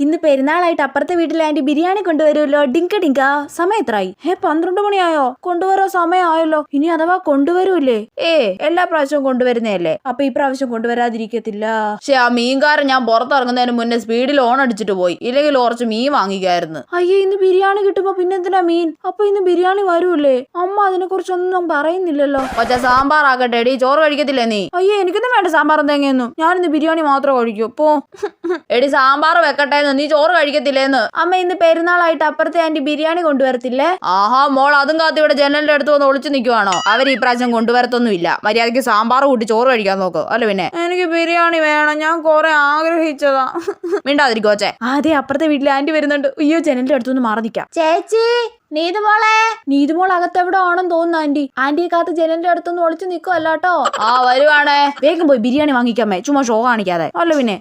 ഇന്ന് പെരുന്നാളായിട്ട് അപ്പുറത്തെ വീട്ടിലെ ആന്റി ബിരിയാണി കൊണ്ടുവരുമല്ലോ. ഡിങ്ക ഡിങ്ക. സമയം എത്രയായി? 12 മണിയായോ? കൊണ്ടുവരാൻ സമയമായല്ലോ. ഇനി അഥവാ കൊണ്ടുവരൂല്ലേ? എല്ലാ പ്രാവശ്യവും കൊണ്ടുവരുന്നതല്ലേ, അപ്പൊ ഈ പ്രാവശ്യം കൊണ്ടുവരാതിരിക്കത്തില്ല. പക്ഷെ ആ മീൻകാരൻ ഞാൻ പുറത്തിറങ്ങുന്നതിന് മുന്നേ സ്പീഡിൽ ഓൺ അടിച്ചിട്ട് പോയി, ഇല്ലെങ്കിൽ കുറച്ച് മീൻ വാങ്ങിക്കായിരുന്നു. അയ്യേ, ഇന്ന് ബിരിയാണി കിട്ടുമ്പോ പിന്നെന്തിനാ മീൻ? അപ്പൊ ഇന്ന് ബിരിയാണി വരൂല്ലേ? അമ്മ അതിനെ കുറിച്ചൊന്നും പറയുന്നില്ലല്ലോ. ഒച്ച സാമ്പാർ ആകട്ടെ. എടി, ചോറ് കഴിക്കത്തില്ലേ നീ? അയ്യേ, എനിക്കൊന്നും വേണ്ട സാമ്പാറും തേങ്ങയൊന്നും. ഞാനിന്ന് ബിരിയാണി മാത്രം കഴിക്കും. പോ. എടി, സാമ്പാർ വെക്കട്ടെ, നീ ചോറ് കഴിക്കത്തില്ലേന്ന്. അമ്മ, ഇന്ന് പെരുന്നാളായിട്ട് അപ്പുറത്തെ ആന്റി ബിരിയാണി കൊണ്ടുവരത്തില്ലേ? ആഹാ മോൾ, അതും കാത്തി ഇവിടെ ജനലിന്റെ അടുത്ത് വന്ന് ഒളിച്ചു നിൽക്കുവാണോ? അവർ ഈ പ്രാവശ്യം കൊണ്ടുവരത്തൊന്നുമില്ല. മര്യാദയ്ക്ക് സാമ്പാർ കൂട്ടി ചോറ് കഴിക്കാൻ നോക്ക്. അല്ല പിന്നെ. എനിക്ക് ബിരിയാണി വേണം, ഞാൻ കുറെ ആഗ്രഹിച്ചതാ. മിണ്ടാതിരിക്കോച്ചേ. അതെ, അപ്പുറത്തെ വീട്ടിലെ ആന്റി വരുന്നുണ്ട്. അയ്യോ, ജനലിന്റെ അടുത്തൊന്ന് മാറി നിൽക്കാം. ചേച്ചി, നീതുമോൾ അകത്തെവിടെ ആണെന്ന് തോന്നുന്നു. ആന്റിയെ കാത്ത് ജനലിന്റെ അടുത്തൊന്ന് ഒളിച്ചു നിൽക്കുവല്ലോ. ആ, വരുവാണേ. വേഗം പോയി ബിരിയാണി വാങ്ങിക്കാമേ, ചുമ്മാ ഷോ കാണിക്കാതെ. അല്ല പിന്നെ.